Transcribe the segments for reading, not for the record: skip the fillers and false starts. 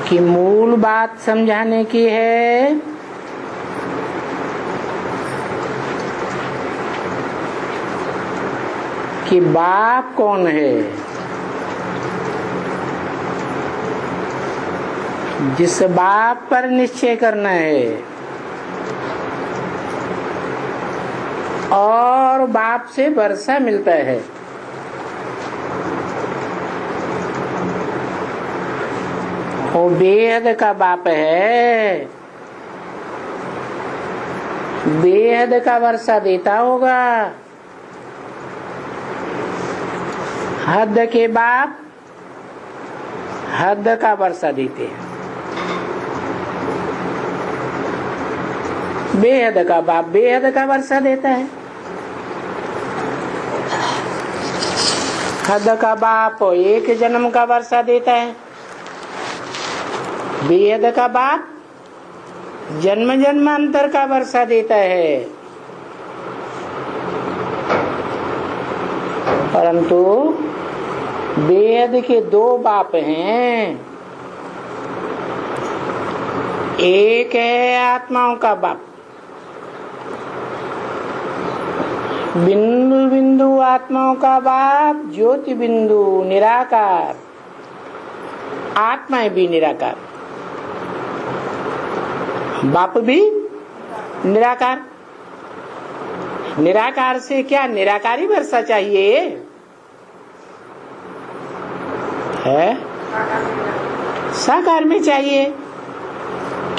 कि मूल बात समझाने की है कि बाप कौन है, जिस बाप पर निश्चय करना है और बाप से वर्षा मिलता है। वो बेहद का बाप है, बेहद का वर्षा देता होगा। हद के बाप हद का वर्षा देते हैं, बेहद का बाप बेहद का वर्षा देता है। हद का बाप एक जन्म का वर्षा देता है, बेहद का बाप जन्म जन्मांतर का वर्षा देता है। परंतु बेहद के दो बाप हैं, एक है आत्माओं का बाप, बिंदु बिंदु आत्माओं का बाप, ज्योति बिंदु निराकार, आत्माएं भी निराकार, बाप भी निराकार। निराकार से क्या निराकारी वर्षा चाहिए है, साकार में चाहिए।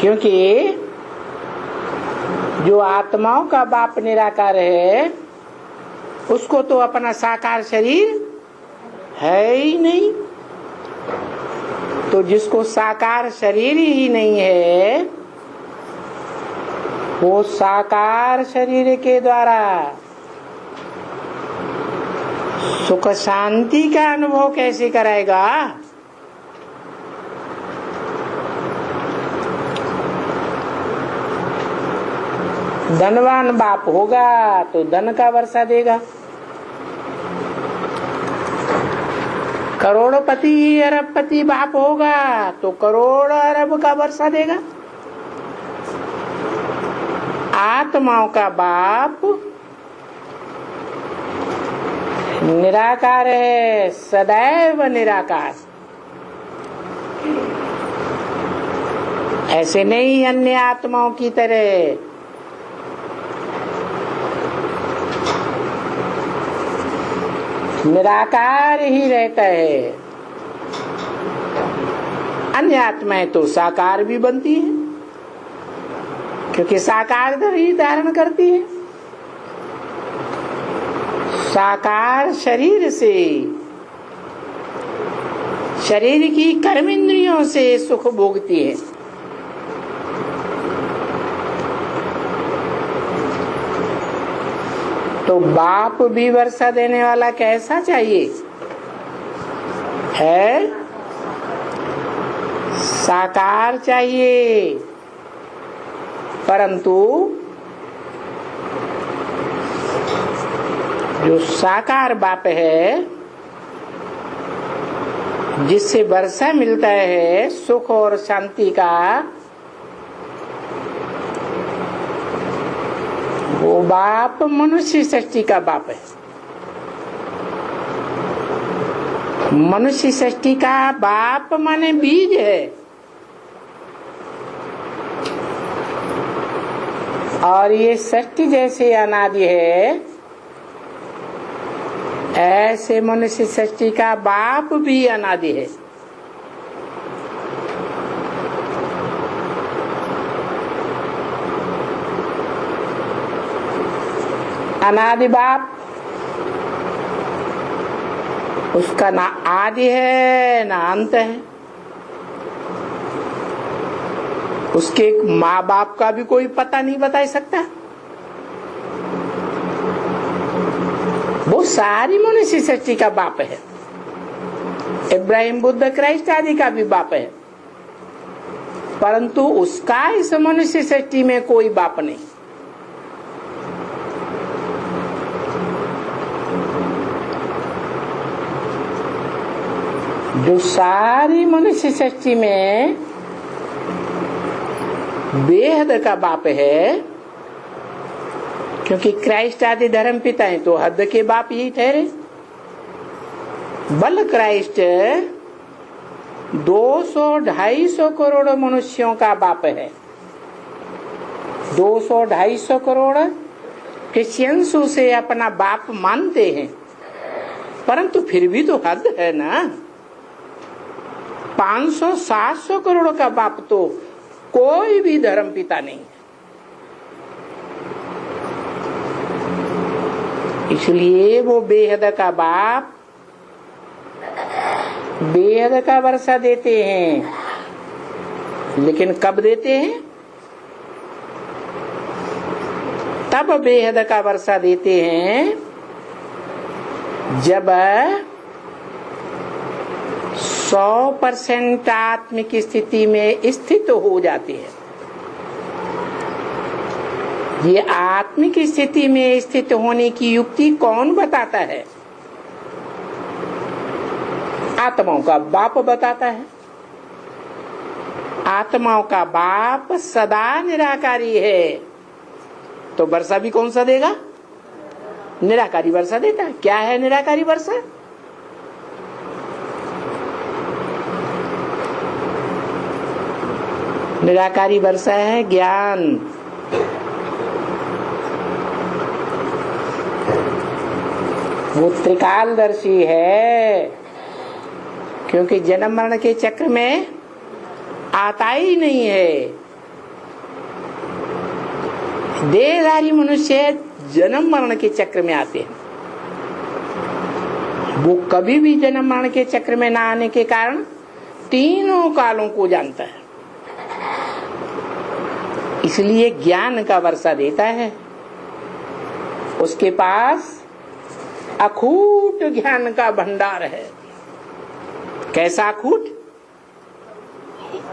क्योंकि जो आत्माओं का बाप निराकार है उसको तो अपना साकार शरीर है ही नहीं। तो जिसको साकार शरीर ही नहीं है वो साकार शरीर के द्वारा सुख शांति का अनुभव कैसे कराएगा। धनवान बाप होगा तो धन का वर्षा देगा, करोड़पति अरबपति बाप होगा तो करोड़ अरब का वर्षा देगा। आत्माओं का बाप निराकार है, सदैव निराकार। ऐसे नहीं अन्य आत्माओं की तरह निराकार ही रहता है। अन्य आत्माएं तो साकार भी बनती हैं क्योंकि साकार ही धारण करती है। साकार शरीर से, शरीर की कर्म इंद्रियों से सुख भोगती है। तो बाप भी वर्षा देने वाला कैसा चाहिए है, साकार चाहिए। परंतु जो साकार बाप है जिससे वर्षा मिलता है सुख और शांति का, वो बाप मनुष्य सृष्टि का बाप है। मनुष्य सृष्टि का बाप माने बीज है, और ये सृष्टि जैसे अनादि है ऐसे मनुष्य सृष्टि का बाप भी अनादि है। अनादि बाप उसका ना आदि है ना अंत है। उसके माँ बाप का भी कोई पता नहीं बता सकता। वो सारी मनुष्य सृष्टि का बाप है। इब्राहिम बुद्ध क्राइस्ट आदि का भी बाप है, परंतु उसका इस मनुष्य सृष्टि में कोई बाप नहीं। जो सारी मनुष्य सृष्टि में बेहद का बाप है, क्योंकि क्राइस्ट आदि धर्म पिता है तो हद के बाप यही ठहरे। बल क्राइस्ट 200-250 करोड़ मनुष्यों का बाप है। 200-250 करोड़ क्रिश्चियंस उसे अपना बाप मानते हैं, परंतु फिर भी तो हद है ना। 500-700 करोड़ का बाप तो कोई भी धर्म पिता नहीं है। इसलिए वो बेहद का बाप बेहद का वर्षा देते हैं, लेकिन कब देते हैं? तब बेहद का वर्षा देते हैं जब 100% आत्मिक स्थिति में स्थित हो जाते हैं। ये आत्मिक स्थिति में स्थित होने की युक्ति कौन बताता है? आत्माओं का बाप बताता है। आत्माओं का बाप सदा निराकारी है, तो वर्षा भी कौन सा देगा? निराकारी वर्षा देता है। क्या है निराकारी वर्षा? निराकारी वर्षा है ज्ञान। वो त्रिकालदर्शी है, क्योंकि जन्म मरण के चक्र में आता ही नहीं है। देहधारी मनुष्य जन्म मरण के चक्र में आते हैं। वो कभी भी जन्म मरण के चक्र में ना आने के कारण तीनों कालों को जानता है, इसलिए ज्ञान का वर्षा देता है। उसके पास अखूट ज्ञान का भंडार है। कैसा अखूट?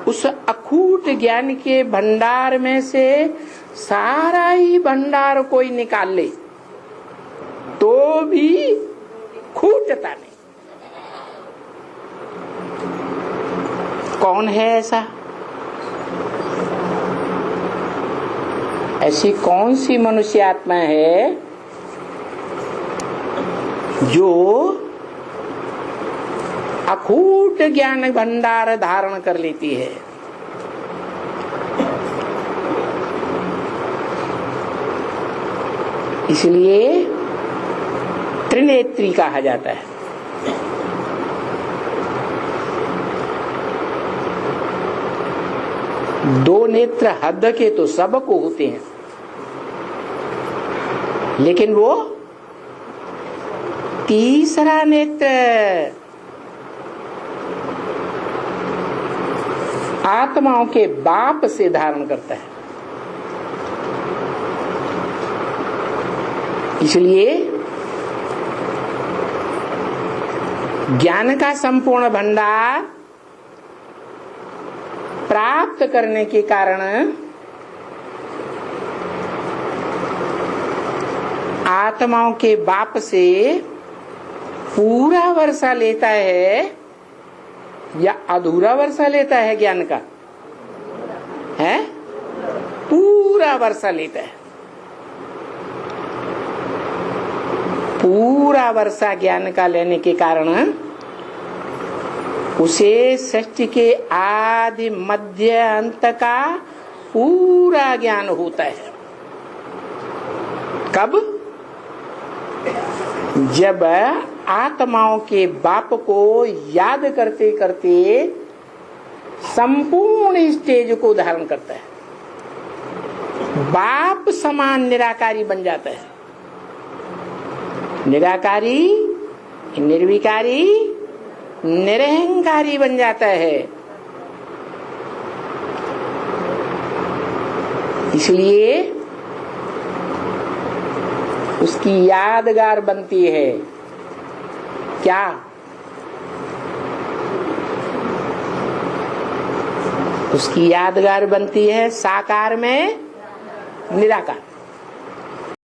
उस अखूट ज्ञान के भंडार में से सारा ही भंडार कोई निकाल ले तो भी खूटता नहीं। कौन है ऐसा? ऐसी कौन सी मनुष्य आत्मा है जो अखूट ज्ञान भंडार धारण कर लेती है? इसलिए त्रिनेत्री कहा जाता है। दो नेत्र हद के तो सबको होते हैं, लेकिन वो तीसरा नेत्र आत्माओं के बाप से धारण करता है। इसलिए ज्ञान का संपूर्ण भंडार प्राप्त करने के कारण आत्माओं के बाप से पूरा वर्षा लेता है या अधूरा वर्षा लेता है? ज्ञान का है पूरा वर्षा लेता है। पूरा वर्षा ज्ञान का लेने के कारण उसे सृष्टि के आदि मध्य अंत का पूरा ज्ञान होता है। कब? जब आत्माओं के बाप को याद करते करते संपूर्ण स्टेज को धारण करता है, बाप समान निराकारी बन जाता है। निराकारी, निर्विकारी, निरहंकारी बन जाता है। इसलिए उसकी यादगार बनती है। क्या? उसकी यादगार बनती है साकार में निराकार।